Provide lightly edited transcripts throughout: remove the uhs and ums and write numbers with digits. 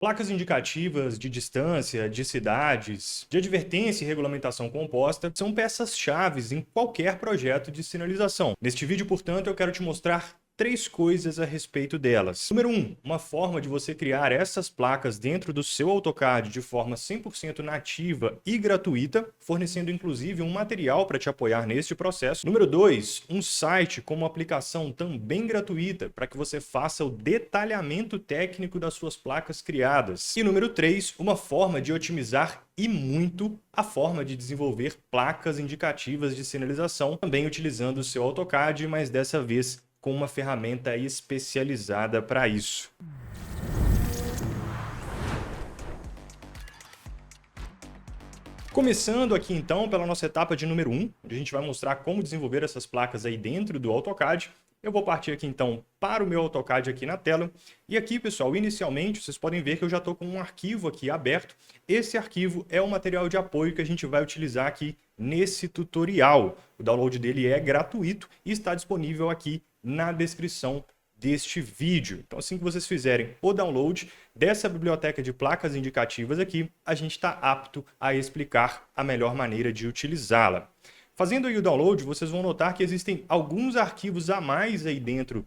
Placas indicativas de distância, de cidades, de advertência e regulamentação composta são peças-chave em qualquer projeto de sinalização. Neste vídeo, portanto, eu quero te mostrar três coisas a respeito delas. Número 1, uma forma de você criar essas placas dentro do seu AutoCAD de forma 100% nativa e gratuita, fornecendo inclusive um material para te apoiar neste processo. Número 2, um site com uma aplicação também gratuita para que você faça o detalhamento técnico das suas placas criadas. E número 3, uma forma de otimizar e muito a forma de desenvolver placas indicativas de sinalização, também utilizando o seu AutoCAD, mas dessa vez com uma ferramenta especializada para isso. Começando aqui então pela nossa etapa de número 1, onde a gente vai mostrar como desenvolver essas placas aí dentro do AutoCAD. Eu vou partir aqui então para o meu AutoCAD aqui na tela. E aqui, pessoal, inicialmente vocês podem ver que eu já estou com um arquivo aqui aberto. Esse arquivo é o material de apoio que a gente vai utilizar aqui nesse tutorial. O download dele é gratuito e está disponível aqui na descrição deste vídeo. Então, assim que vocês fizerem o download dessa biblioteca de placas indicativas aqui, a gente está apto a explicar a melhor maneira de utilizá-la. Fazendo aí o download, vocês vão notar que existem alguns arquivos a mais aí dentro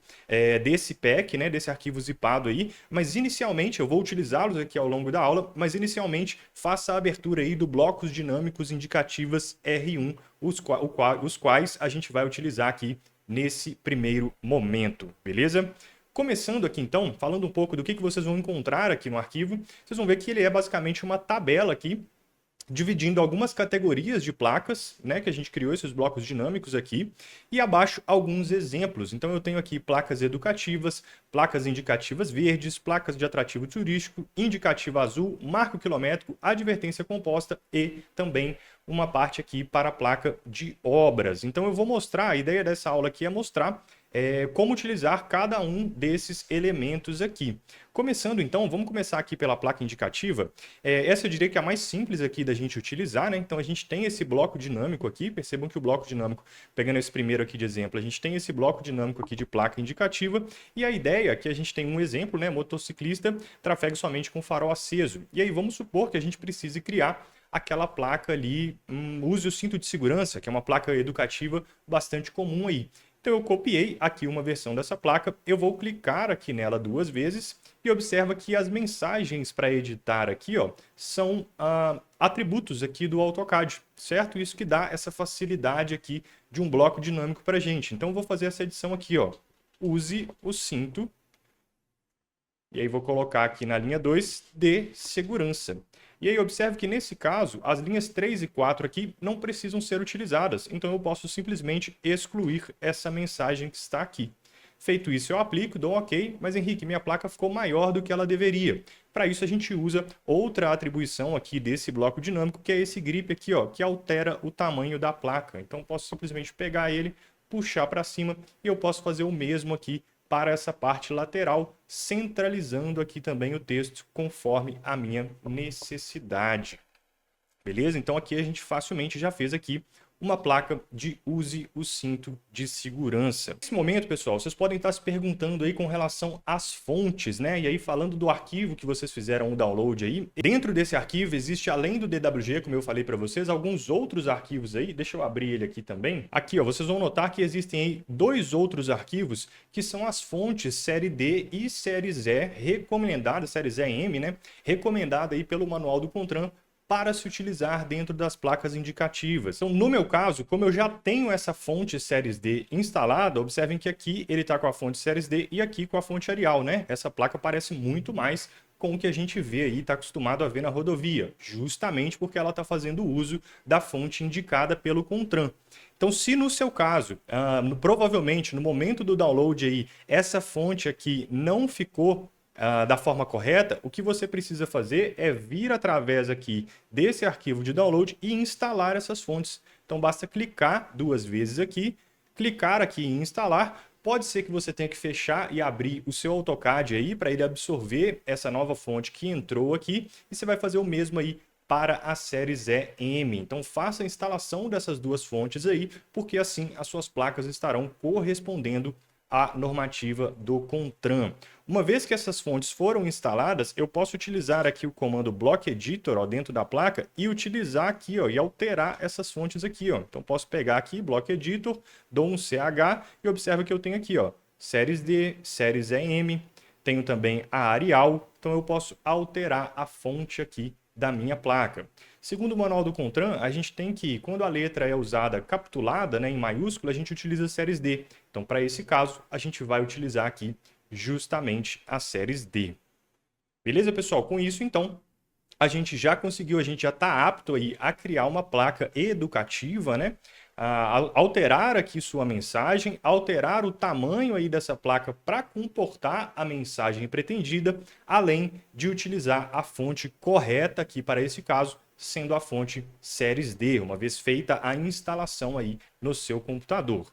desse pack, né, desse arquivo zipado aí, mas inicialmente eu vou utilizá-los aqui ao longo da aula, mas inicialmente faça a abertura aí do blocos dinâmicos indicativas R1, os quais a gente vai utilizar aqui nesse primeiro momento, beleza? Começando aqui então, falando um pouco do que vocês vão encontrar aqui no arquivo, vocês vão ver que ele é basicamente uma tabela aqui, dividindo algumas categorias de placas, né, que a gente criou esses blocos dinâmicos aqui, e abaixo alguns exemplos. Então eu tenho aqui placas educativas, placas indicativas verdes, placas de atrativo turístico, indicativa azul, marco quilométrico, advertência composta e também uma parte aqui para a placa de obras. Então eu vou mostrar, a ideia dessa aula aqui é mostrar como utilizar cada um desses elementos aqui. Começando então, vamos começar aqui pela placa indicativa. Essa eu diria que é a mais simples aqui da gente utilizar, né? Então a gente tem esse bloco dinâmico aqui, percebam que o bloco dinâmico, pegando esse primeiro aqui de exemplo, a gente tem esse bloco dinâmico aqui de placa indicativa, e a ideia é que a gente tem um exemplo, né? Motociclista trafega somente com farol aceso. E aí vamos supor que a gente precise criar aquela placa ali, use o cinto de segurança, que é uma placa educativa bastante comum aí. Então eu copiei aqui uma versão dessa placa, eu vou clicar aqui nela duas vezes e observa que as mensagens para editar aqui, ó, são atributos aqui do AutoCAD, certo? Isso que dá essa facilidade aqui de um bloco dinâmico para a gente. Então eu vou fazer essa edição aqui, ó, use o cinto, e aí vou colocar aqui na linha 2 de segurança. E aí observe que nesse caso, as linhas 3 e 4 aqui não precisam ser utilizadas, então eu posso simplesmente excluir essa mensagem que está aqui. Feito isso, eu aplico, dou um OK, mas Henrique, minha placa ficou maior do que ela deveria. Para isso a gente usa outra atribuição aqui desse bloco dinâmico, que é esse grip aqui, ó, que altera o tamanho da placa. Então eu posso simplesmente pegar ele, puxar para cima e eu posso fazer o mesmo aqui para essa parte lateral, centralizando aqui também o texto conforme a minha necessidade. Beleza? Então aqui a gente facilmente já fez aqui uma placa de use o cinto de segurança. Nesse momento, pessoal, vocês podem estar se perguntando aí com relação às fontes, né? E aí falando do arquivo que vocês fizeram o download aí, dentro desse arquivo existe, além do DWG, como eu falei para vocês, alguns outros arquivos aí. Deixa eu abrir ele aqui também. Aqui, ó, vocês vão notar que existem aí dois outros arquivos que são as fontes série D e série Z recomendadas, série ZM, né? Recomendada aí pelo manual do CONTRAN para se utilizar dentro das placas indicativas. Então, no meu caso, como eu já tenho essa fonte Series D instalada, observem que aqui ele está com a fonte Series D e aqui com a fonte Arial, né? Essa placa parece muito mais com o que a gente vê aí, está acostumado a ver na rodovia, justamente porque ela está fazendo uso da fonte indicada pelo CONTRAN. Então, se no seu caso, provavelmente no momento do download aí, essa fonte aqui não ficou da forma correta, o que você precisa fazer é vir através aqui desse arquivo de download e instalar essas fontes. Então basta clicar duas vezes aqui, clicar aqui em instalar. Pode ser que você tenha que fechar e abrir o seu AutoCAD aí para ele absorver essa nova fonte que entrou aqui e você vai fazer o mesmo aí para a série ZM. Então faça a instalação dessas duas fontes aí, porque assim as suas placas estarão correspondendo a normativa do CONTRAN. Uma vez que essas fontes foram instaladas, eu posso utilizar aqui o comando block editor, ó, dentro da placa e utilizar aqui, ó, e alterar essas fontes aqui, ó. Então posso pegar aqui block editor, dou um CH e observa que eu tenho aqui, ó, séries D, séries EM, tenho também a Arial, então eu posso alterar a fonte aqui da minha placa. Segundo o manual do CONTRAN, a gente tem que, quando a letra é usada capitulada, né, em maiúscula, a gente utiliza séries D. Então, para esse caso, a gente vai utilizar aqui justamente as séries D. Beleza, pessoal? Com isso, então, a gente já conseguiu, a gente já está apto aí a criar uma placa educativa, né? Alterar aqui sua mensagem, alterar o tamanho aí dessa placa para comportar a mensagem pretendida, além de utilizar a fonte correta aqui para esse caso, sendo a fonte séries D, uma vez feita a instalação aí no seu computador.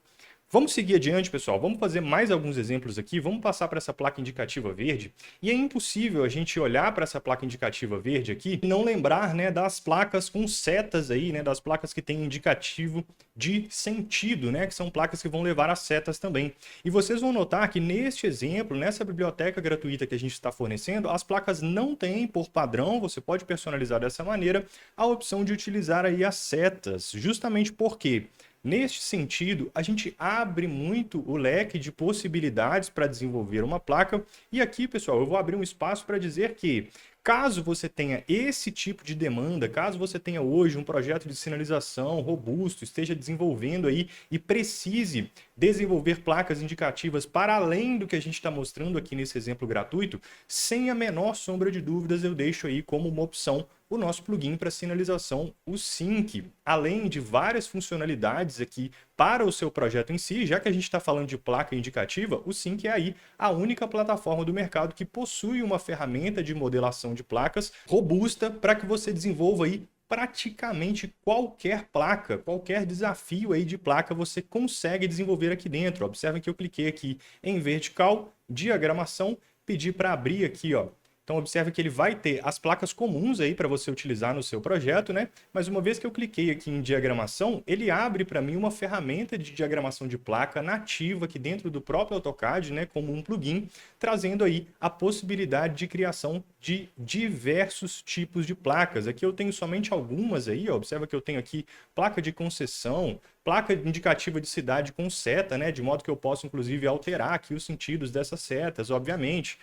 Vamos seguir adiante, pessoal. Vamos fazer mais alguns exemplos aqui. Vamos passar para essa placa indicativa verde. E é impossível a gente olhar para essa placa indicativa verde aqui e não lembrar, né, das placas com setas aí, né, das placas que têm indicativo de sentido, né, que são placas que vão levar as setas também. E vocês vão notar que neste exemplo, nessa biblioteca gratuita que a gente está fornecendo, as placas não têm por padrão, você pode personalizar dessa maneira, a opção de utilizar aí as setas, justamente porque neste sentido, a gente abre muito o leque de possibilidades para desenvolver uma placa. E aqui, pessoal, eu vou abrir um espaço para dizer que, caso você tenha esse tipo de demanda, caso você tenha hoje um projeto de sinalização robusto, esteja desenvolvendo aí e precise desenvolver placas indicativas para além do que a gente está mostrando aqui nesse exemplo gratuito, sem a menor sombra de dúvidas, eu deixo aí como uma opção o nosso plugin para sinalização, o Sync, além de várias funcionalidades aqui para o seu projeto em si. Já que a gente está falando de placa indicativa, o Sync é aí a única plataforma do mercado que possui uma ferramenta de modelação de placas robusta para que você desenvolva aí praticamente qualquer placa, qualquer desafio aí de placa você consegue desenvolver aqui dentro. Observem que eu cliquei aqui em vertical, diagramação, pedi para abrir aqui, ó. Então, observe que ele vai ter as placas comuns aí para você utilizar no seu projeto, né? Mas uma vez que eu cliquei aqui em diagramação, ele abre para mim uma ferramenta de diagramação de placa nativa aqui dentro do próprio AutoCAD, né? Como um plugin, trazendo aí a possibilidade de criação de diversos tipos de placas. Aqui eu tenho somente algumas aí, ó. Observa que eu tenho aqui placa de concessão, placa indicativa de cidade com seta, né? De modo que eu posso, inclusive, alterar aqui os sentidos dessas setas, obviamente.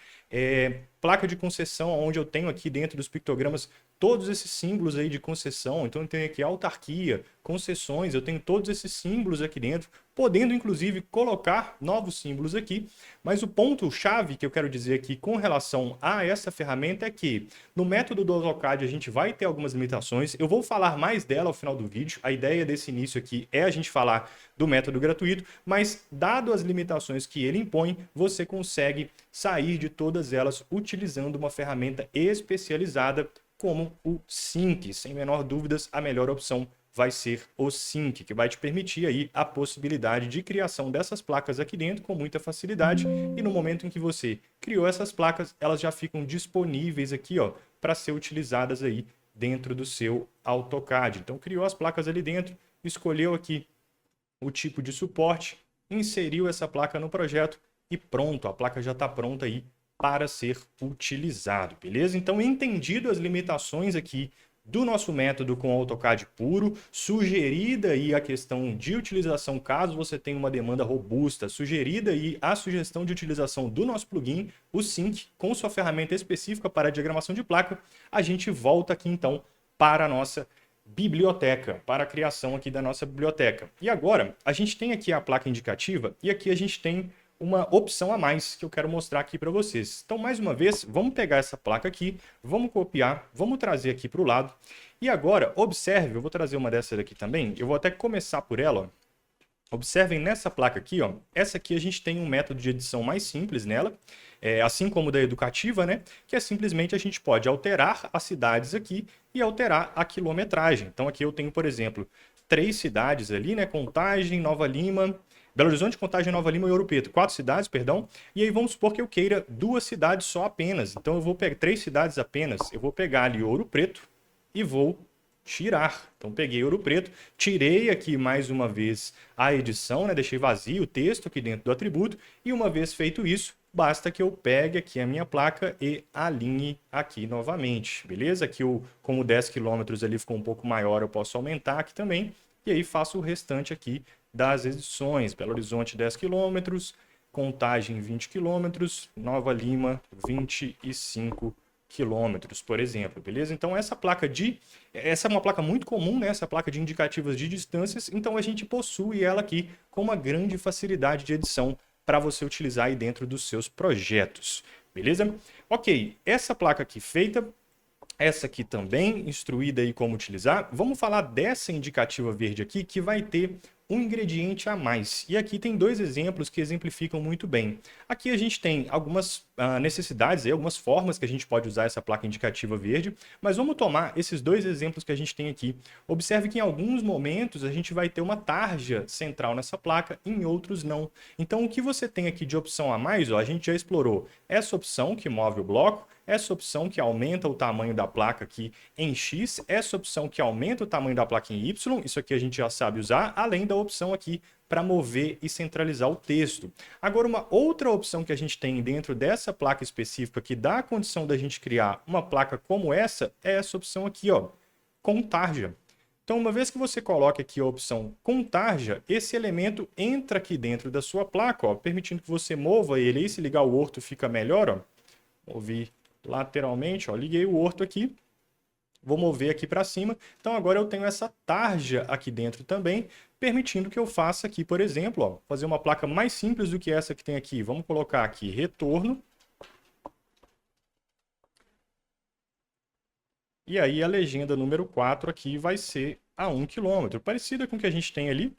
Placa de concessão, onde eu tenho aqui dentro dos pictogramas todos esses símbolos aí de concessão. Então eu tenho aqui autarquia, concessões, eu tenho todos esses símbolos aqui dentro, podendo inclusive colocar novos símbolos aqui. Mas o ponto-chave que eu quero dizer aqui com relação a essa ferramenta é que no método do AutoCAD a gente vai ter algumas limitações. Eu vou falar mais dela ao final do vídeo. A ideia desse início aqui é a gente falar do método gratuito, mas dado as limitações que ele impõe, você consegue sair de todas elas utilizando uma ferramenta especializada como o Sync. Sem menor dúvidas, a melhor opção vai ser o Sync, que vai te permitir aí a possibilidade de criação dessas placas aqui dentro com muita facilidade. E no momento em que você criou essas placas, elas já ficam disponíveis aqui, ó, para ser utilizadas aí dentro do seu AutoCAD. Então, criou as placas ali dentro, escolheu aqui o tipo de suporte, inseriu essa placa no projeto e pronto, a placa já está pronta aí para ser utilizado, beleza? Então, entendido as limitações aqui do nosso método com AutoCAD puro, sugerida aí a questão de utilização caso você tenha uma demanda robusta, sugerida aí a sugestão de utilização do nosso plugin, o Sync, com sua ferramenta específica para a diagramação de placa, a gente volta aqui então para a nossa biblioteca, para a criação aqui da nossa biblioteca. E agora, a gente tem aqui a placa indicativa e aqui a gente tem uma opção a mais que eu quero mostrar aqui para vocês. Então, mais uma vez, vamos pegar essa placa aqui, vamos copiar, vamos trazer aqui para o lado. E agora, observe, eu vou trazer uma dessas aqui também, eu vou até começar por ela, ó. Observem nessa placa aqui, ó, essa aqui a gente tem um método de edição mais simples nela, assim como da educativa, né? Que é simplesmente a gente pode alterar as cidades aqui e alterar a quilometragem. Então aqui eu tenho, por exemplo, 3 cidades ali, né? Contagem, Nova Lima, Belo Horizonte, Contagem, Nova Lima e Ouro Preto. 4 cidades, perdão. E aí vamos supor que eu queira 2 cidades só apenas. Então eu vou pegar 3 cidades apenas. Eu vou pegar ali Ouro Preto e vou tirar. Então peguei Ouro Preto, tirei aqui mais uma vez a edição, né? Deixei vazio o texto aqui dentro do atributo e uma vez feito isso, basta que eu pegue aqui a minha placa e alinhe aqui novamente, beleza? Aqui como 10 km ali ficou um pouco maior, eu posso aumentar aqui também e aí faço o restante aqui das edições. Belo Horizonte 10 km, Contagem 20 km, Nova Lima 25 quilômetros, por exemplo, beleza? Então essa é uma placa muito comum, né? Essa placa de indicativas de distâncias, então a gente possui ela aqui com uma grande facilidade de edição para você utilizar aí dentro dos seus projetos, beleza? Ok, essa placa aqui feita, essa aqui também instruída aí como utilizar. Vamos falar dessa indicativa verde aqui que vai ter um ingrediente a mais. E aqui tem dois exemplos que exemplificam muito bem. Aqui a gente tem algumas necessidades, algumas formas que a gente pode usar essa placa indicativa verde, mas vamos tomar esses dois exemplos que a gente tem aqui. Observe que em alguns momentos a gente vai ter uma tarja central nessa placa, em outros não. Então o que você tem aqui de opção a mais, ó, a gente já explorou essa opção que move o bloco, essa opção que aumenta o tamanho da placa aqui em X, essa opção que aumenta o tamanho da placa em Y, isso aqui a gente já sabe usar, além da opção aqui para mover e centralizar o texto. Agora, uma outra opção que a gente tem dentro dessa placa específica que dá a condição da gente criar uma placa como essa, é essa opção aqui, ó, com tarja. Então, uma vez que você coloca aqui a opção com tarja, esse elemento entra aqui dentro da sua placa, ó, permitindo que você mova ele. E se ligar o orto fica melhor, ó. Movi lateralmente, ó, liguei o orto aqui, vou mover aqui para cima. Então agora eu tenho essa tarja aqui dentro também, permitindo que eu faça aqui, por exemplo, ó, fazer uma placa mais simples do que essa que tem aqui. Vamos colocar aqui retorno. E aí a legenda número 4 aqui vai ser a 1 km, parecida com o que a gente tem ali.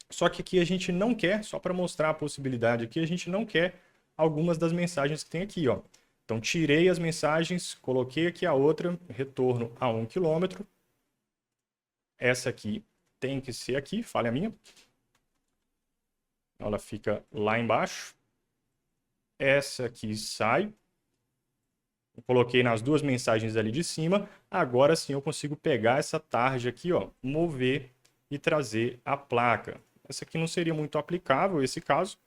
Só que aqui a gente não quer, só para mostrar a possibilidade aqui, a gente não quer algumas das mensagens que tem aqui, ó. Então, tirei as mensagens, coloquei aqui a outra, retorno a 1 km. Essa aqui tem que ser aqui, falha minha. Ela fica lá embaixo. Essa aqui sai. Eu coloquei nas duas mensagens ali de cima. Agora sim eu consigo pegar essa tarja aqui, ó, mover e trazer a placa. Essa aqui não seria muito aplicável, esse caso.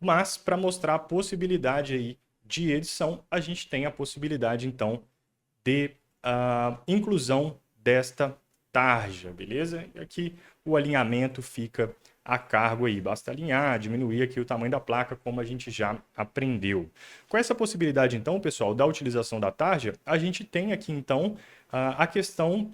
Mas, para mostrar a possibilidade aí de edição, a gente tem a possibilidade, então, de inclusão desta tarja, beleza? E aqui o alinhamento fica a cargo aí. Basta alinhar, diminuir aqui o tamanho da placa, como a gente já aprendeu. Com essa possibilidade, então, pessoal, da utilização da tarja, a gente tem aqui, então, a questão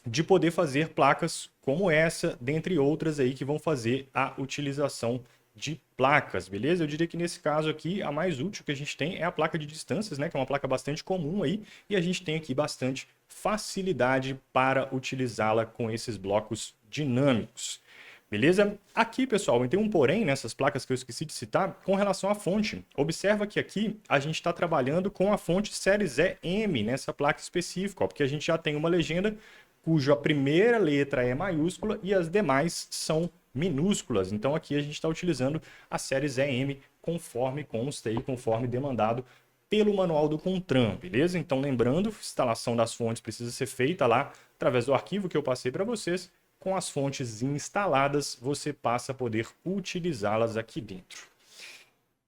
de poder fazer placas como essa, dentre outras aí que vão fazer a utilização de placas, beleza? Eu diria que nesse caso aqui, a mais útil que a gente tem é a placa de distâncias, né? Que é uma placa bastante comum aí, e a gente tem aqui bastante facilidade para utilizá-la com esses blocos dinâmicos, beleza? Aqui, pessoal, tem um porém nessas placas que eu esqueci de citar com relação à fonte. Observa que aqui a gente está trabalhando com a fonte série ZM nessa placa específica, ó, porque a gente já tem uma legenda cuja primeira letra é maiúscula e as demais são minúsculas. Então aqui a gente está utilizando a série ZM conforme consta e conforme demandado pelo manual do CONTRAN, beleza? Então lembrando, a instalação das fontes precisa ser feita lá através do arquivo que eu passei para vocês. Com as fontes instaladas, você passa a poder utilizá-las aqui dentro.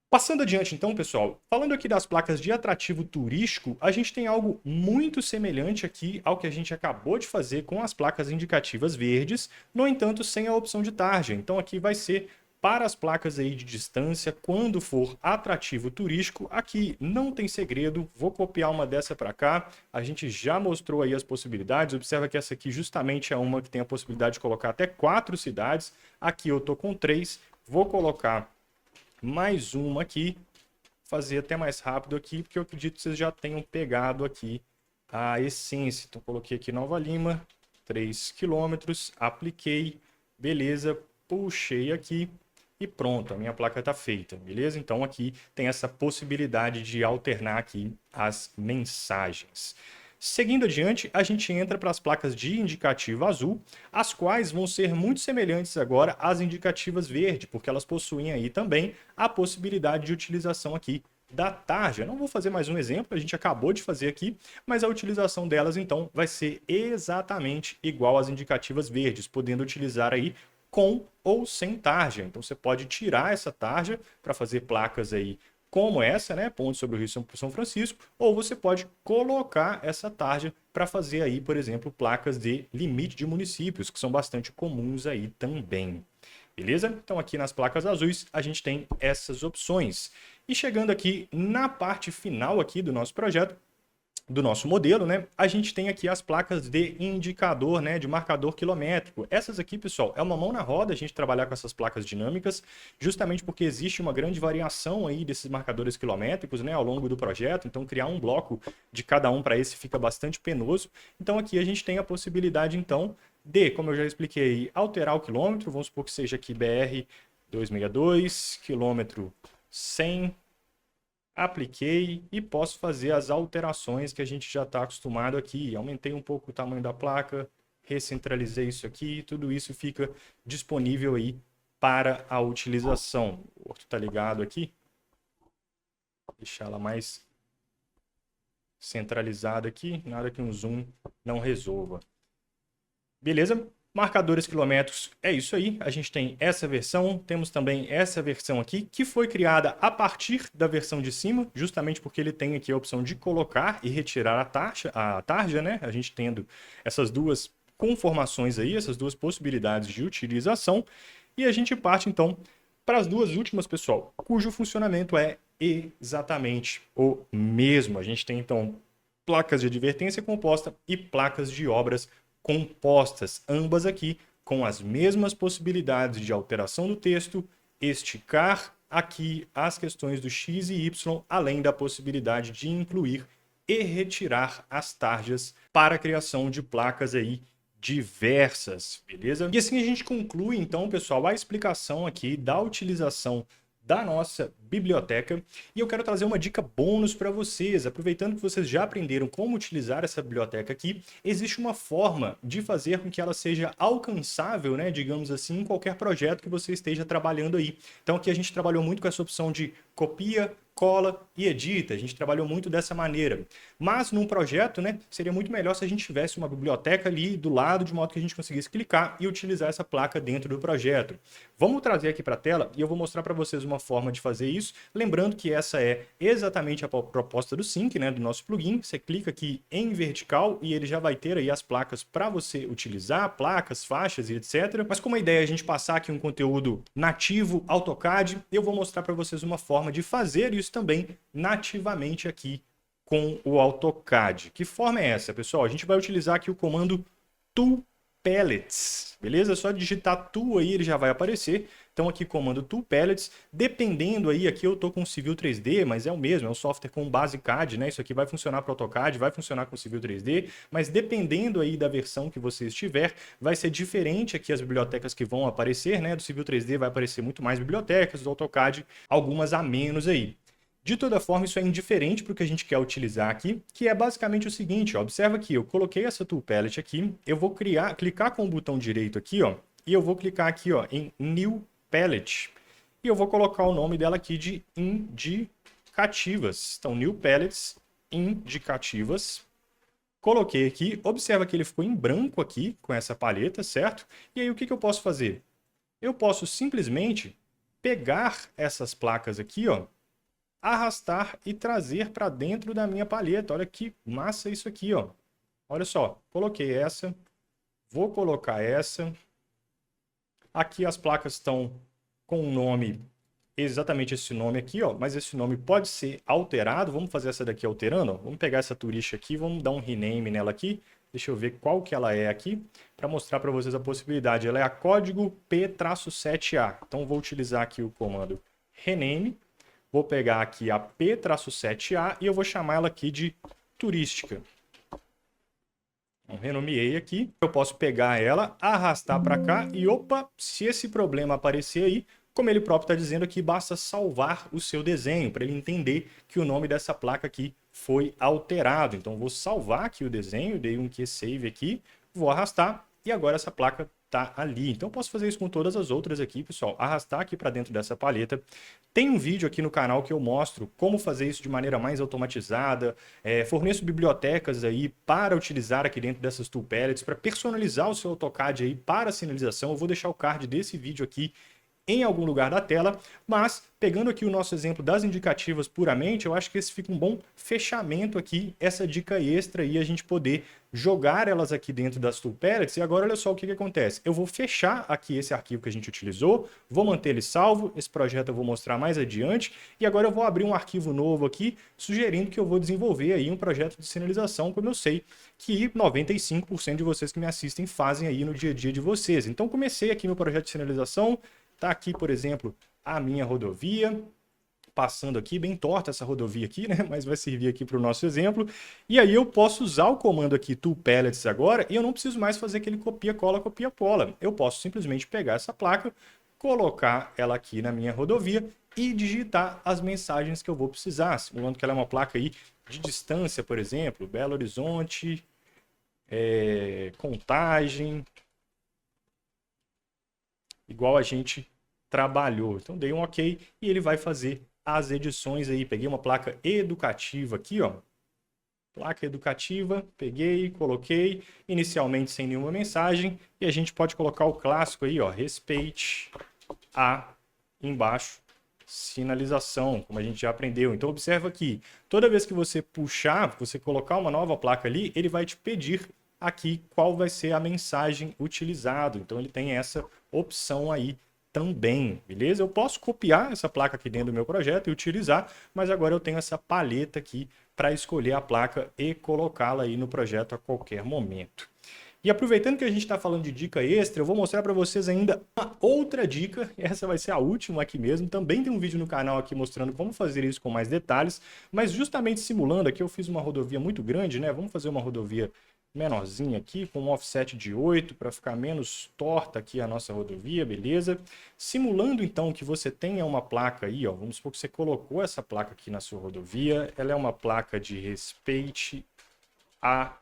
Passando adiante então, pessoal, falando aqui das placas de atrativo turístico, a gente tem algo muito semelhante aqui ao que a gente acabou de fazer com as placas indicativas verdes, no entanto, sem a opção de tarja. Então aqui vai ser para as placas aí de distância, quando for atrativo turístico, aqui não tem segredo, vou copiar uma dessa para cá, a gente já mostrou aí as possibilidades, observa que essa aqui justamente é uma que tem a possibilidade de colocar até 4 cidades, aqui eu tô com 3, vou colocar mais uma aqui, fazer até mais rápido aqui, porque eu acredito que vocês já tenham pegado aqui a essência. Então, coloquei aqui Nova Lima, 3 km, apliquei, beleza, puxei aqui e pronto, a minha placa está feita, beleza? Então, aqui tem essa possibilidade de alternar aqui as mensagens. Seguindo adiante, a gente entra para as placas de indicativo azul, as quais vão ser muito semelhantes agora às indicativas verde, porque elas possuem aí também a possibilidade de utilização aqui da tarja. Não vou fazer mais um exemplo, a gente acabou de fazer aqui, mas a utilização delas então vai ser exatamente igual às indicativas verdes, podendo utilizar aí com ou sem tarja. Então você pode tirar essa tarja para fazer placas aí como essa, né, ponte sobre o Rio São Francisco, ou você pode colocar essa tarja para fazer aí, por exemplo, placas de limite de municípios, que são bastante comuns aí também. Beleza? Então aqui nas placas azuis a gente tem essas opções. E chegando aqui na parte final aqui do nosso projeto, do nosso modelo, né, a gente tem aqui as placas de indicador, né, de marcador quilométrico. Essas aqui, pessoal, é uma mão na roda a gente trabalhar com essas placas dinâmicas, justamente porque existe uma grande variação aí desses marcadores quilométricos, né, ao longo do projeto. Então, criar um bloco de cada um para esse fica bastante penoso. Então, aqui a gente tem a possibilidade, então, de, como eu já expliquei, alterar o quilômetro. Vamos supor que seja aqui BR 262, quilômetro 100, apliquei e posso fazer as alterações que a gente já está acostumado aqui. Aumentei um pouco o tamanho da placa, recentralizei isso aqui, tudo isso fica disponível aí para a utilização. O outro está ligado aqui. Deixar ela mais centralizada aqui, nada que um zoom não resolva. Beleza? Marcadores quilométricos, é isso aí. A gente tem essa versão, temos também essa versão aqui, que foi criada a partir da versão de cima, justamente porque ele tem aqui a opção de colocar e retirar a tarja, né? A gente tendo essas duas conformações aí, essas duas possibilidades de utilização. E a gente parte, então, para as duas últimas, pessoal, cujo funcionamento é exatamente o mesmo. A gente tem, então, placas de advertência composta e placas de obras compostas, ambas aqui com as mesmas possibilidades de alteração do texto, esticar aqui as questões do x e y, além da possibilidade de incluir e retirar as tarjas para a criação de placas aí diversas, beleza? E assim a gente conclui então, pessoal, a explicação aqui da utilização da nossa biblioteca. E eu quero trazer uma dica bônus para vocês. Aproveitando que vocês já aprenderam como utilizar essa biblioteca aqui, existe uma forma de fazer com que ela seja alcançável, né, digamos assim, em qualquer projeto que você esteja trabalhando aí. Então aqui a gente trabalhou muito com essa opção de copia, cola e edita. A gente trabalhou muito dessa maneira. Mas num projeto, né, seria muito melhor se a gente tivesse uma biblioteca ali do lado, de modo que a gente conseguisse clicar e utilizar essa placa dentro do projeto. Vamos trazer aqui para a tela e eu vou mostrar para vocês uma forma de fazer isso. Lembrando que essa é exatamente a proposta do Sync, né, do nosso plugin. Você clica aqui em vertical e ele já vai ter aí as placas para você utilizar, placas, faixas e etc. Mas como a ideia é a gente passar aqui um conteúdo nativo AutoCAD, eu vou mostrar para vocês uma forma de fazer isso também nativamente aqui com o AutoCAD. Que forma é essa, pessoal? A gente vai utilizar aqui o comando toPallets, beleza? É só digitar to aí, ele já vai aparecer. Então aqui comando toPallets, dependendo aí, aqui eu tô com Civil 3D, mas é o mesmo, é um software com base CAD, né? Isso aqui vai funcionar para AutoCAD, vai funcionar com Civil 3D, mas dependendo aí da versão que você estiver, vai ser diferente aqui as bibliotecas que vão aparecer, né? Do Civil 3D vai aparecer muito mais bibliotecas, do AutoCAD algumas a menos aí. De toda forma, isso é indiferente para o que a gente quer utilizar aqui, que é basicamente o seguinte, ó, observa aqui, eu coloquei essa tool palette aqui, eu vou clicar com o botão direito aqui, ó, e eu vou clicar aqui, ó, em New Palette, e eu vou colocar o nome dela aqui de indicativas. Então, New Palettes, indicativas. Coloquei aqui, observa que ele ficou em branco aqui com essa paleta, certo? E aí o que eu posso fazer? Eu posso simplesmente pegar essas placas aqui, ó, arrastar e trazer para dentro da minha paleta. Olha que massa isso aqui, ó. Olha só, coloquei essa, vou colocar essa. Aqui as placas estão com um nome, exatamente esse nome aqui, ó, mas esse nome pode ser alterado. Vamos fazer essa daqui alterando, ó. Vamos pegar essa turista aqui, vamos dar um rename nela aqui. Deixa eu ver qual que ela é aqui, para mostrar para vocês a possibilidade. Ela é a código P-7A. Então vou utilizar aqui o comando rename. Vou pegar aqui a P-7A e eu vou chamar ela aqui de turística. Então, renomeei aqui. Eu posso pegar ela, arrastar para cá e, opa, se esse problema aparecer aí, como ele próprio está dizendo aqui, basta salvar o seu desenho, para ele entender que o nome dessa placa aqui foi alterado. Então, vou salvar aqui o desenho, dei um Q save aqui, vou arrastar e agora essa placa está ali. Então eu posso fazer isso com todas as outras aqui, pessoal, arrastar aqui para dentro dessa paleta. Tem um vídeo aqui no canal que eu mostro como fazer isso de maneira mais automatizada, forneço bibliotecas aí para utilizar aqui dentro dessas tool palettes, para personalizar o seu AutoCAD aí para sinalização. Eu vou deixar o card desse vídeo aqui em algum lugar da tela, mas pegando aqui o nosso exemplo das indicativas puramente, eu acho que esse fica um bom fechamento aqui, essa dica extra e a gente poder jogar elas aqui dentro das tool palettes. E agora olha só o que acontece, eu vou fechar aqui esse arquivo que a gente utilizou, vou manter ele salvo, esse projeto eu vou mostrar mais adiante, e agora eu vou abrir um arquivo novo aqui, sugerindo que eu vou desenvolver aí um projeto de sinalização, como eu sei que 95% de vocês que me assistem fazem aí no dia a dia de vocês. Então comecei aqui meu projeto de sinalização. Tá aqui, por exemplo, a minha rodovia, passando aqui, bem torta essa rodovia aqui, né? Mas vai servir aqui para o nosso exemplo. E aí eu posso usar o comando aqui tool palettes agora e eu não preciso mais fazer aquele copia, cola. Eu posso simplesmente pegar essa placa, colocar ela aqui na minha rodovia e digitar as mensagens que eu vou precisar, simulando que ela é uma placa aí de distância, por exemplo, Belo Horizonte, Contagem, igual a gente trabalhou. Então dei um OK e ele vai fazer as edições aí. Peguei uma placa educativa aqui, ó. Placa educativa, peguei, coloquei, inicialmente sem nenhuma mensagem, e a gente pode colocar o clássico aí, ó, respeite a embaixo, sinalização, como a gente já aprendeu. Então observa aqui, toda vez que você puxar, você colocar uma nova placa ali, ele vai te pedir aqui qual vai ser a mensagem utilizada. Então ele tem essa opção aí também, beleza? Eu posso copiar essa placa aqui dentro do meu projeto e utilizar, mas agora eu tenho essa paleta aqui para escolher a placa e colocá-la aí no projeto a qualquer momento. E aproveitando que a gente está falando de dica extra, eu vou mostrar para vocês ainda uma outra dica, essa vai ser a última aqui mesmo, também tem um vídeo no canal aqui mostrando como fazer isso com mais detalhes, mas justamente simulando aqui, eu fiz uma rodovia muito grande, né? Vamos fazer uma rodovia menorzinha aqui, com um offset de 8, para ficar menos torta aqui a nossa rodovia, beleza? Simulando então que você tenha uma placa aí, ó, vamos supor que você colocou essa placa aqui na sua rodovia, ela é uma placa de respeite a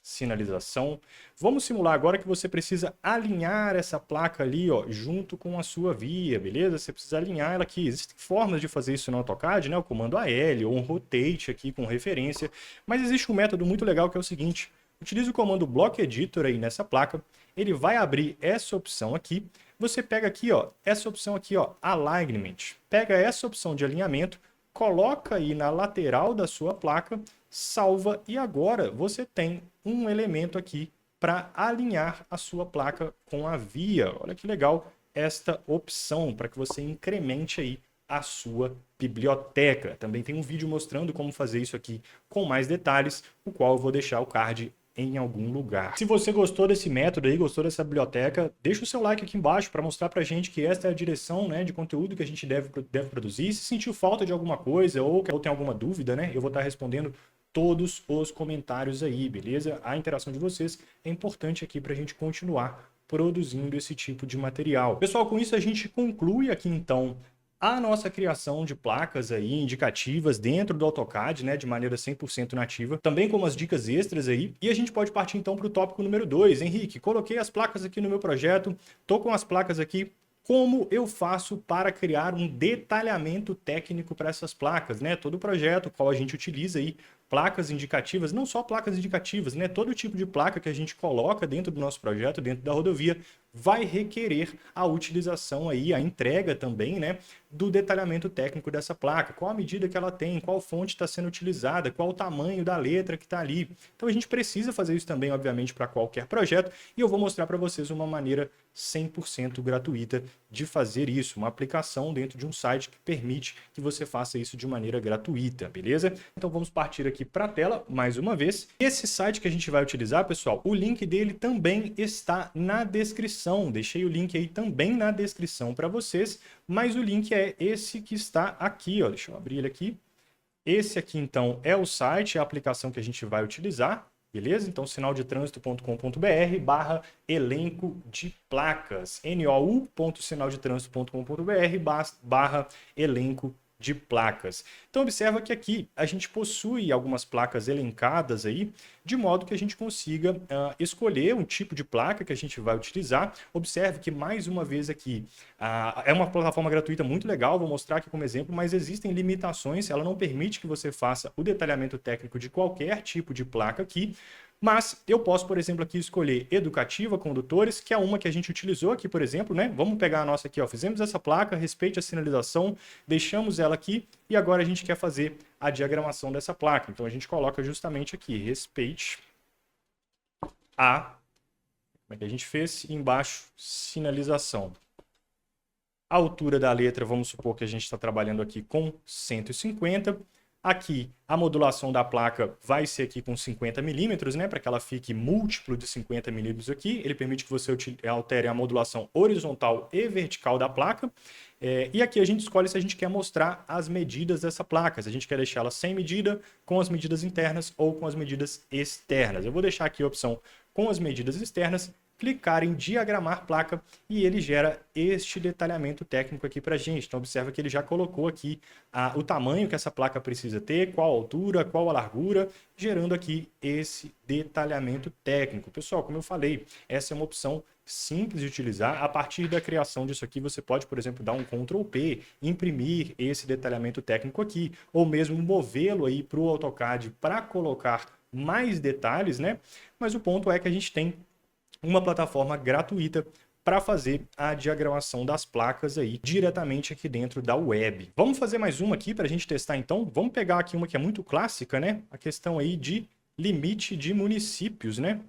sinalização. Vamos simular agora que você precisa alinhar essa placa ali, ó, junto com a sua via, beleza? Você precisa alinhar ela aqui. Existem formas de fazer isso no AutoCAD, né? O comando AL ou um rotate aqui com referência, mas existe um método muito legal que é o seguinte: utilize o comando Block Editor aí nessa placa, ele vai abrir essa opção aqui, você pega aqui, ó, essa opção aqui, ó, Alignment, pega essa opção de alinhamento, coloca aí na lateral da sua placa, salva e agora você tem um elemento aqui para alinhar a sua placa com a via. Olha que legal esta opção para que você incremente aí a sua biblioteca. Também tem um vídeo mostrando como fazer isso aqui com mais detalhes, o qual eu vou deixar o card em algum lugar. Se você gostou desse método aí, gostou dessa biblioteca, deixa o seu like aqui embaixo para mostrar pra gente que esta é a direção, né, de conteúdo que a gente deve produzir. Se sentiu falta de alguma coisa ou tem alguma dúvida, né, eu vou estar respondendo todos os comentários aí, beleza? A interação de vocês é importante aqui para a gente continuar produzindo esse tipo de material. Pessoal, com isso a gente conclui aqui então a nossa criação de placas aí indicativas dentro do AutoCAD, né, de maneira 100% nativa, também com umas dicas extras aí, e a gente pode partir então para o tópico número 2. Henrique, coloquei as placas aqui no meu projeto, tô com as placas aqui, como eu faço para criar um detalhamento técnico para essas placas, né? Todo o projeto, qual a gente utiliza aí, placas indicativas, não só placas indicativas, né? Todo tipo de placa que a gente coloca dentro do nosso projeto, dentro da rodovia, vai requerer a utilização aí, a entrega também, né, do detalhamento técnico dessa placa. Qual a medida que ela tem, qual fonte está sendo utilizada, qual o tamanho da letra que está ali. Então a gente precisa fazer isso também, obviamente, para qualquer projeto, e eu vou mostrar para vocês uma maneira 100% gratuita de fazer isso, uma aplicação dentro de um site que permite que você faça isso de maneira gratuita, beleza? Então vamos partir aqui para a tela, mais uma vez. Esse site que a gente vai utilizar, pessoal, o link dele também está na descrição. Deixei o link aí também na descrição para vocês, mas o link é esse que está aqui, ó. Deixa eu abrir ele aqui. Esse aqui, então, é o site, é a aplicação que a gente vai utilizar, beleza? Então, sinaldetrânsito.com.br/elenco de placas, nou.sinaldetrânsito.com.br/elenco de placas. Então observa que aqui a gente possui algumas placas elencadas aí, de modo que a gente consiga escolher um tipo de placa que a gente vai utilizar. Observe que mais uma vez aqui é uma plataforma gratuita muito legal, vou mostrar aqui como exemplo, mas existem limitações, ela não permite que você faça o detalhamento técnico de qualquer tipo de placa aqui. Mas eu posso, por exemplo, aqui escolher educativa, condutores, que é uma que a gente utilizou aqui, por exemplo, né? Vamos pegar a nossa aqui, ó. Fizemos essa placa, respeite a sinalização, deixamos ela aqui e agora a gente quer fazer a diagramação dessa placa. Então a gente coloca justamente aqui, respeite a... Como é que a gente fez? E embaixo, sinalização. A altura da letra, vamos supor que a gente está trabalhando aqui com 150. Aqui, a modulação da placa vai ser aqui com 50 milímetros, né? Para que ela fique múltiplo de 50 milímetros aqui. Ele permite que você altere a modulação horizontal e vertical da placa. E aqui a gente escolhe se a gente quer mostrar as medidas dessa placa. Se a gente quer deixar ela sem medida, com as medidas internas ou com as medidas externas. Eu vou deixar aqui a opção com as medidas externas, clicar em diagramar placa e ele gera este detalhamento técnico aqui para a gente. Então observa que ele já colocou aqui o tamanho que essa placa precisa ter, qual a altura, qual a largura, gerando aqui esse detalhamento técnico. Pessoal, como eu falei, essa é uma opção simples de utilizar. A partir da criação disso aqui, você pode, por exemplo, dar um Ctrl P, imprimir esse detalhamento técnico aqui, ou mesmo movê-lo aí para o AutoCAD para colocar mais detalhes, né? Mas o ponto é que a gente tem uma plataforma gratuita para fazer a diagramação das placas aí diretamente aqui dentro da web. Vamos fazer mais uma aqui para a gente testar então? Vamos pegar aqui uma que é muito clássica, né? A questão aí de limite de municípios, né?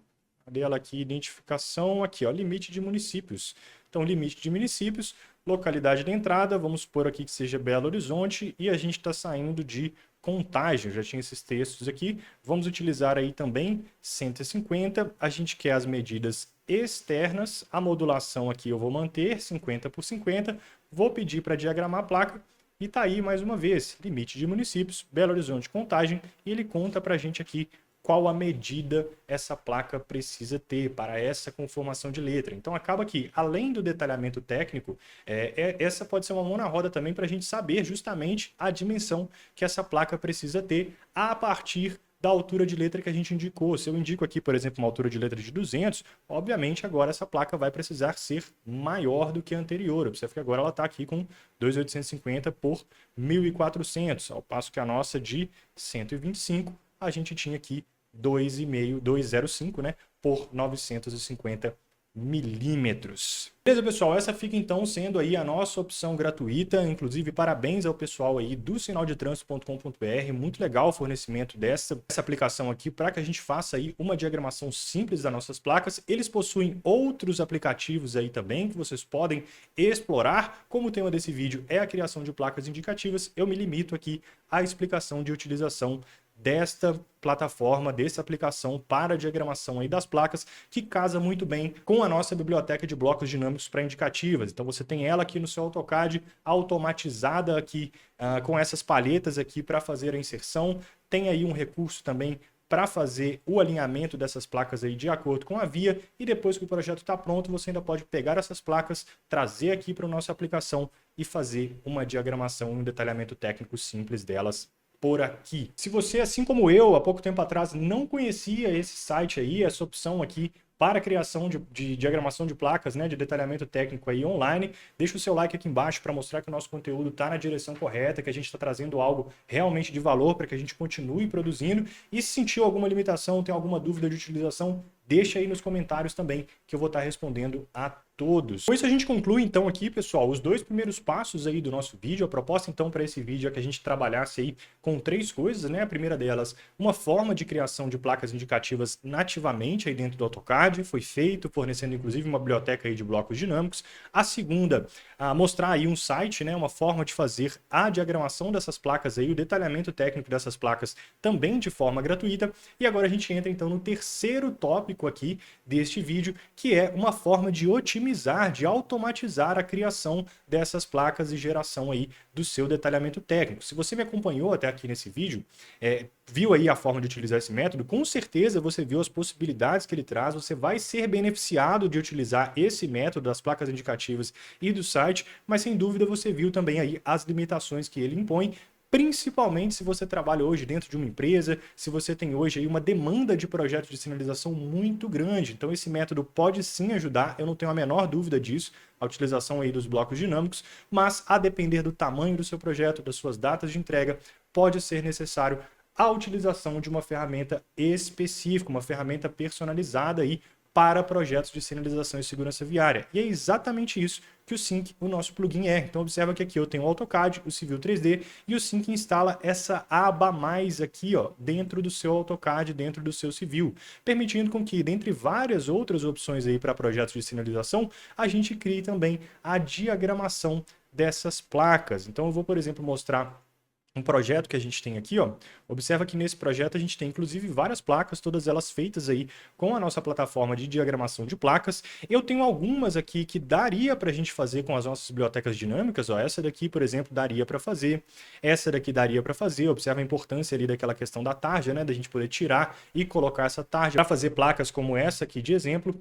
Cadê ela aqui? Identificação aqui, ó, limite de municípios. Então, limite de municípios, localidade de entrada, vamos supor aqui que seja Belo Horizonte e a gente está saindo de Contagem, eu já tinha esses textos aqui, vamos utilizar aí também 150, a gente quer as medidas externas, a modulação aqui eu vou manter 50 por 50, vou pedir para diagramar a placa e tá aí mais uma vez, limite de municípios, Belo Horizonte, Contagem, e ele conta para a gente aqui qual a medida essa placa precisa ter para essa conformação de letra. Então acaba que, além do detalhamento técnico, essa pode ser uma mão na roda também para a gente saber justamente a dimensão que essa placa precisa ter a partir da altura de letra que a gente indicou. Se eu indico aqui, por exemplo, uma altura de letra de 200, obviamente agora essa placa vai precisar ser maior do que a anterior. Observe que agora ela está aqui com 2.850 por 1.400, ao passo que a nossa de 125, a gente tinha aqui 205, né, por 950 milímetros. Beleza, pessoal? Essa fica então sendo aí a nossa opção gratuita. Inclusive, parabéns ao pessoal aí do sinaldetrânsito.com.br. Muito legal o fornecimento dessa aplicação aqui para que a gente faça aí uma diagramação simples das nossas placas. Eles possuem outros aplicativos aí também que vocês podem explorar. Como o tema desse vídeo é a criação de placas indicativas, eu me limito aqui à explicação de utilização desta plataforma, dessa aplicação para a diagramação aí das placas, que casa muito bem com a nossa biblioteca de blocos dinâmicos para indicativas. Então você tem ela aqui no seu AutoCAD, automatizada aqui com essas palhetas aqui para fazer a inserção. Tem aí um recurso também para fazer o alinhamento dessas placas aí de acordo com a via, e depois que o projeto está pronto, você ainda pode pegar essas placas, trazer aqui para a nossa aplicação e fazer uma diagramação, um detalhamento técnico simples delas por aqui. Se você, assim como eu, há pouco tempo atrás, não conhecia esse site aí, essa opção aqui para a criação de diagramação de placas, né, de detalhamento técnico aí online, deixa o seu like aqui embaixo para mostrar que o nosso conteúdo está na direção correta, que a gente está trazendo algo realmente de valor para que a gente continue produzindo. E se sentiu alguma limitação, tem alguma dúvida de utilização, deixa aí nos comentários também, que eu vou estar respondendo a todos. Com isso a gente conclui então aqui, pessoal, os dois primeiros passos aí do nosso vídeo. A proposta então para esse vídeo é que a gente trabalhasse aí com três coisas, né? A primeira delas, uma forma de criação de placas indicativas nativamente aí dentro do AutoCAD, foi feito, fornecendo inclusive uma biblioteca aí de blocos dinâmicos. A segunda, mostrar aí um site, né? Uma forma de fazer a diagramação dessas placas aí, o detalhamento técnico dessas placas também de forma gratuita. E agora a gente entra então no terceiro tópico tópico aqui deste vídeo, que é uma forma de otimizar, de automatizar a criação dessas placas e geração aí do seu detalhamento técnico. Se você me acompanhou até aqui nesse vídeo, viu aí a forma de utilizar esse método, com certeza você viu as possibilidades que ele traz, você vai ser beneficiado de utilizar esse método das placas indicativas e do site, mas sem dúvida você viu também aí as limitações que ele impõe, principalmente se você trabalha hoje dentro de uma empresa, se você tem hoje aí uma demanda de projetos de sinalização muito grande. Então esse método pode sim ajudar, eu não tenho a menor dúvida disso, a utilização aí dos blocos dinâmicos, mas a depender do tamanho do seu projeto, das suas datas de entrega, pode ser necessário a utilização de uma ferramenta específica, uma ferramenta personalizada aí para projetos de sinalização e segurança viária. E é exatamente isso que o Sync, o nosso plugin, é. Então observa que aqui eu tenho o AutoCAD, o Civil 3D, e o Sync instala essa aba a mais aqui, ó, dentro do seu AutoCAD, dentro do seu Civil, permitindo com que, dentre várias outras opções aí para projetos de sinalização, a gente crie também a diagramação dessas placas. Então eu vou, por exemplo, mostrar um projeto que a gente tem aqui, ó. Observa que nesse projeto a gente tem inclusive várias placas, todas elas feitas aí com a nossa plataforma de diagramação de placas. Eu tenho algumas aqui que daria para a gente fazer com as nossas bibliotecas dinâmicas, ó. Essa daqui, por exemplo, daria para fazer. Essa daqui daria para fazer. Observa a importância ali daquela questão da tarja, né? Da gente poder tirar e colocar essa tarja para fazer placas como essa aqui de exemplo.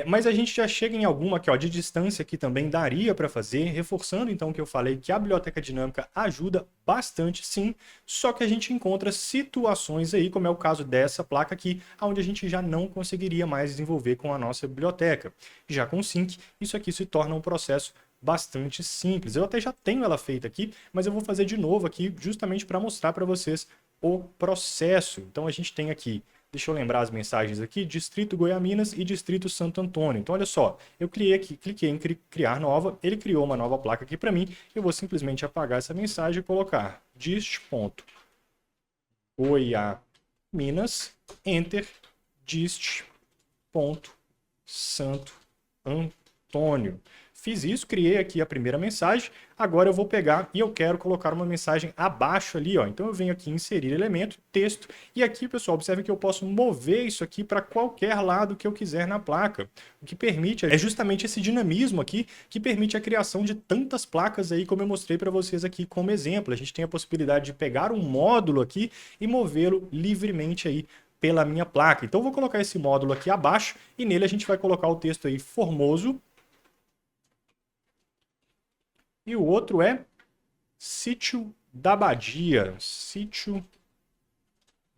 Mas a gente já chega em alguma aqui, ó, de distância que também daria para fazer, reforçando então o que eu falei, que a biblioteca dinâmica ajuda bastante, sim, só que a gente encontra situações aí, como é o caso dessa placa aqui, onde a gente já não conseguiria mais desenvolver com a nossa biblioteca. Já com o Sync, isso aqui se torna um processo bastante simples. Eu até já tenho ela feita aqui, mas eu vou fazer de novo aqui, justamente para mostrar para vocês o processo. Então a gente tem aqui, deixa eu lembrar as mensagens aqui, Distrito Goiaminas e Distrito Santo Antônio. Então, olha só, eu cliquei em criar nova, ele criou uma nova placa aqui para mim, eu vou simplesmente apagar essa mensagem e colocar dist.goiaminas, enter, dist.santo Antônio. Fiz isso, criei aqui a primeira mensagem, agora eu vou pegar e eu quero colocar uma mensagem abaixo ali, ó. Então eu venho aqui em inserir elemento, texto, e aqui, pessoal, observe que eu posso mover isso aqui para qualquer lado que eu quiser na placa. O que permite é justamente esse dinamismo aqui, que permite a criação de tantas placas aí, como eu mostrei para vocês aqui como exemplo. A gente tem a possibilidade de pegar um módulo aqui e movê-lo livremente aí pela minha placa. Então eu vou colocar esse módulo aqui abaixo e nele a gente vai colocar o texto aí Formoso. E o outro é Sítio da Badia. Sítio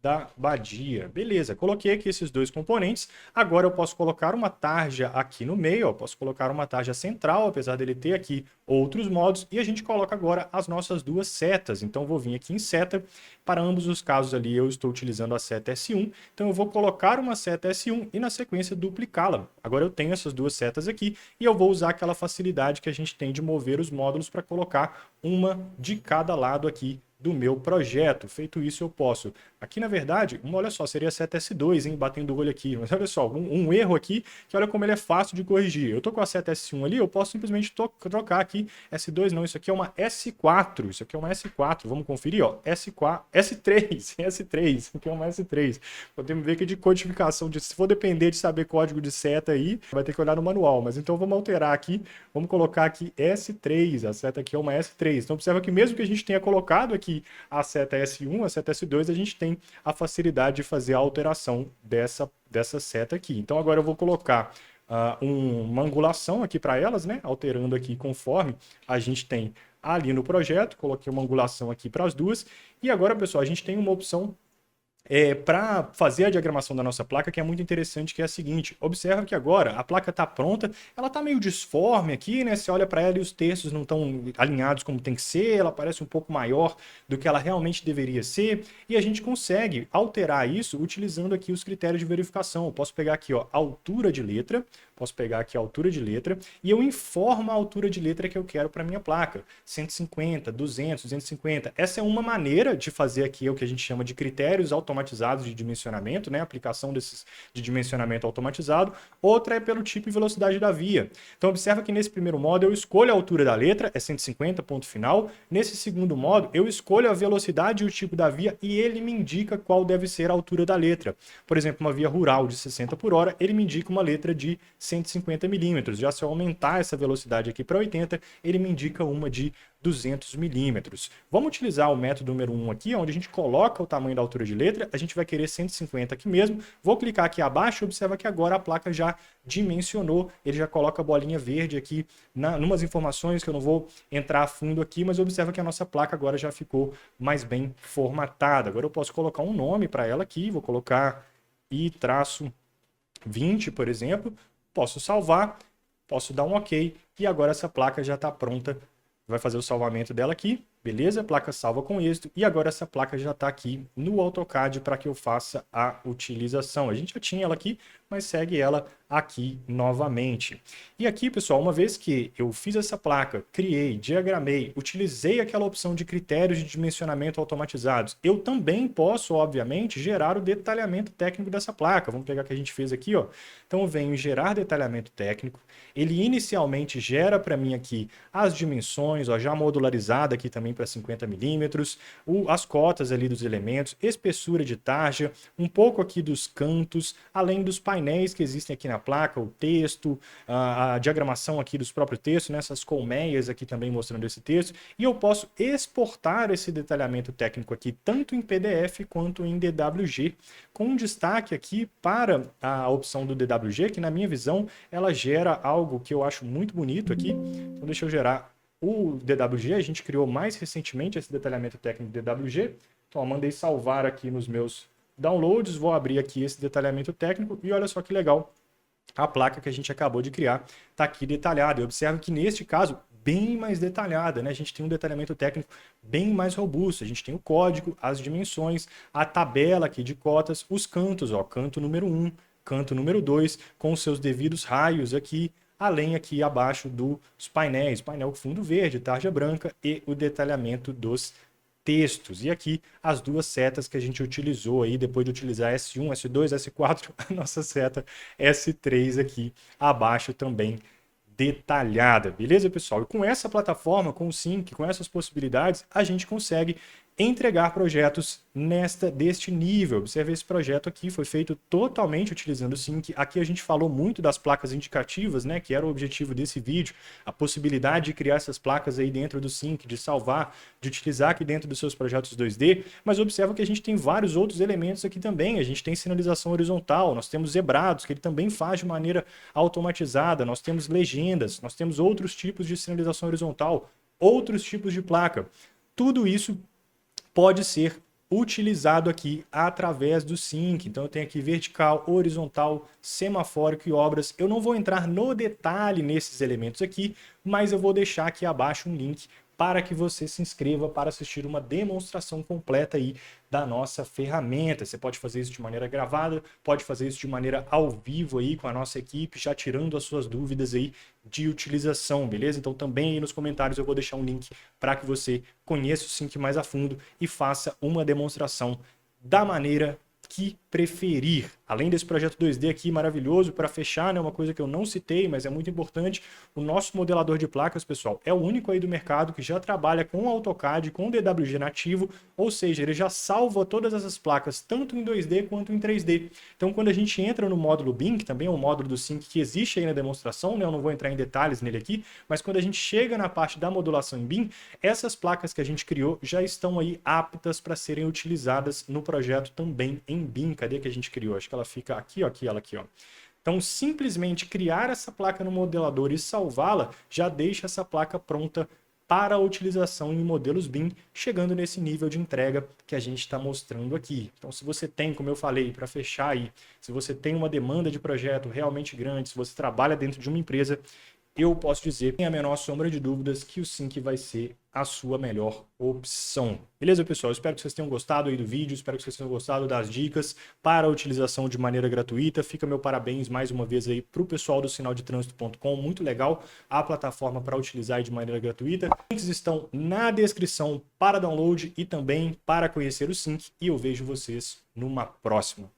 da Badia. Beleza, coloquei aqui esses dois componentes. Agora eu posso colocar uma tarja aqui no meio, ó. Posso colocar uma tarja central, apesar dele ter aqui outros modos. E a gente coloca agora as nossas duas setas. Então vou vir aqui em seta. Para ambos os casos ali eu estou utilizando a seta S1. Então eu vou colocar uma seta S1 e na sequência duplicá-la. Agora eu tenho essas duas setas aqui e eu vou usar aquela facilidade que a gente tem de mover os módulos para colocar uma de cada lado aqui do meu projeto. Feito isso, eu posso... Aqui, na verdade, olha só, seria a seta S2, hein, batendo o olho aqui. Mas olha só, um erro aqui, que olha como ele é fácil de corrigir. Eu tô com a seta S1 ali, eu posso simplesmente trocar aqui. S2 não, isso aqui é uma S4. Isso aqui é uma S4. Vamos conferir, ó. S4, S3, S3. Isso aqui é uma S3. Podemos ver que de codificação, se for depender de saber código de seta aí, vai ter que olhar no manual. Mas então vamos alterar aqui, vamos colocar aqui S3. A seta aqui é uma S3. Então observa que mesmo que a gente tenha colocado aqui a seta S1, a seta S2, a gente tem a facilidade de fazer a alteração dessa seta aqui. Então agora eu vou colocar uma angulação aqui para elas, né? Alterando aqui conforme a gente tem ali no projeto. Coloquei uma angulação aqui para as duas. E agora, pessoal, a gente tem uma opção para fazer a diagramação da nossa placa, que é muito interessante, que é a seguinte. Observa que agora a placa está pronta, ela está meio disforme aqui, né? Você olha para ela e os terços não estão alinhados como tem que ser, ela parece um pouco maior do que ela realmente deveria ser, e a gente consegue alterar isso utilizando aqui os critérios de verificação. Eu posso pegar aqui, ó, altura de letra, e eu informo a altura de letra que eu quero para minha placa. 150, 200, 250. Essa é uma maneira de fazer aqui o que a gente chama de critérios automáticos automatizados de dimensionamento, né? Aplicação desses de dimensionamento automatizado. Outra é pelo tipo e velocidade da via. Então observa que nesse primeiro modo eu escolho a altura da letra, é 150, ponto final. Nesse segundo modo eu escolho a velocidade e o tipo da via e ele me indica qual deve ser a altura da letra. Por exemplo, uma via rural de 60 por hora, ele me indica uma letra de 150 milímetros. Já se eu aumentar essa velocidade aqui para 80, ele me indica uma de 200 milímetros. Vamos utilizar o método número 1 aqui, onde a gente coloca o tamanho da altura de letra, a gente vai querer 150 aqui mesmo. Vou clicar aqui abaixo e observa que agora a placa já dimensionou, ele já coloca a bolinha verde aqui, numas informações que eu não vou entrar a fundo aqui, mas observa que a nossa placa agora já ficou mais bem formatada. Agora eu posso colocar um nome para ela aqui, vou colocar I-20, por exemplo, posso salvar, posso dar um OK, e agora essa placa já está pronta. Vai fazer o salvamento dela aqui, beleza? A placa salva com êxito. E agora essa placa já está aqui no AutoCAD para que eu faça a utilização. A gente já tinha ela aqui, mas segue ela aqui novamente. E aqui, pessoal, uma vez que eu fiz essa placa, criei, diagramei, utilizei aquela opção de critérios de dimensionamento automatizados, eu também posso, obviamente, gerar o detalhamento técnico dessa placa. Vamos pegar o que a gente fez aqui, ó. Então eu venho em gerar detalhamento técnico. Ele inicialmente gera para mim aqui as dimensões, ó, já modularizada aqui também para 50 milímetros, as cotas ali dos elementos, espessura de tarja, um pouco aqui dos cantos, além dos painéis que existem aqui na placa, o texto, a diagramação aqui dos próprios textos, né, essas colmeias aqui também mostrando esse texto, e eu posso exportar esse detalhamento técnico aqui tanto em PDF quanto em DWG, com um destaque aqui para a opção do DWG, que na minha visão ela gera algo que eu acho muito bonito aqui. Então deixa eu gerar o DWG, a gente criou mais recentemente esse detalhamento técnico do DWG, então eu mandei salvar aqui nos meus downloads, vou abrir aqui esse detalhamento técnico e olha só que legal, a placa que a gente acabou de criar está aqui detalhada. Eu observo que neste caso, bem mais detalhada, né? A gente tem um detalhamento técnico bem mais robusto, a gente tem o código, as dimensões, a tabela aqui de cotas, os cantos, ó, canto número 1, canto número 2, com os seus devidos raios aqui, além aqui abaixo dos painéis, painel fundo verde, tarja branca e o detalhamento dos textos. E aqui as duas setas que a gente utilizou aí, depois de utilizar S1, S2, S4, a nossa seta S3 aqui abaixo também detalhada, beleza, pessoal? E com essa plataforma, com o Sync, com essas possibilidades, a gente consegue entregar projetos deste nível. Observe esse projeto aqui, foi feito totalmente utilizando o Sync. Aqui a gente falou muito das placas indicativas, né, que era o objetivo desse vídeo, a possibilidade de criar essas placas aí dentro do Sync, de salvar, de utilizar aqui dentro dos seus projetos 2D, mas observa que a gente tem vários outros elementos aqui também. A gente tem sinalização horizontal, nós temos zebrados, que ele também faz de maneira automatizada, nós temos legendas, nós temos outros tipos de sinalização horizontal, outros tipos de placa. Tudo isso pode ser utilizado aqui através do Sync. Então eu tenho aqui vertical, horizontal, semafórico e obras. Eu não vou entrar no detalhe nesses elementos aqui, mas eu vou deixar aqui abaixo um link para que você se inscreva para assistir uma demonstração completa aí da nossa ferramenta. Você pode fazer isso de maneira gravada, pode fazer isso de maneira ao vivo aí com a nossa equipe, já tirando as suas dúvidas aí de utilização, beleza? Então também aí nos comentários eu vou deixar um link para que você conheça o Sync mais a fundo e faça uma demonstração da maneira que preferir. Além desse projeto 2D aqui maravilhoso, para fechar, né, uma coisa que eu não citei, mas é muito importante, o nosso modelador de placas, pessoal, é o único aí do mercado que já trabalha com AutoCAD, com DWG nativo, ou seja, ele já salva todas essas placas, tanto em 2D quanto em 3D. Então, quando a gente entra no módulo BIM, que também é um módulo do Sync que existe aí na demonstração, né, eu não vou entrar em detalhes nele aqui, mas quando a gente chega na parte da modulação em BIM, essas placas que a gente criou já estão aí aptas para serem utilizadas no projeto também em BIM. Cadê que a gente criou? Acho que ela fica aqui, ó, ela aqui, ó. Então, simplesmente criar essa placa no modelador e salvá-la já deixa essa placa pronta para a utilização em modelos BIM, chegando nesse nível de entrega que a gente está mostrando aqui. Então, se você tem, como eu falei, para fechar aí, se você tem uma demanda de projeto realmente grande, se você trabalha dentro de uma empresa, eu posso dizer, sem a menor sombra de dúvidas, que o Sync vai ser a sua melhor opção. Beleza, pessoal? Espero que vocês tenham gostado aí do vídeo, espero que vocês tenham gostado das dicas para a utilização de maneira gratuita. Fica meu parabéns mais uma vez aí para o pessoal do sinaldetrânsito.com, muito legal a plataforma para utilizar de maneira gratuita. Os links estão na descrição para download e também para conhecer o Sync, e eu vejo vocês numa próxima.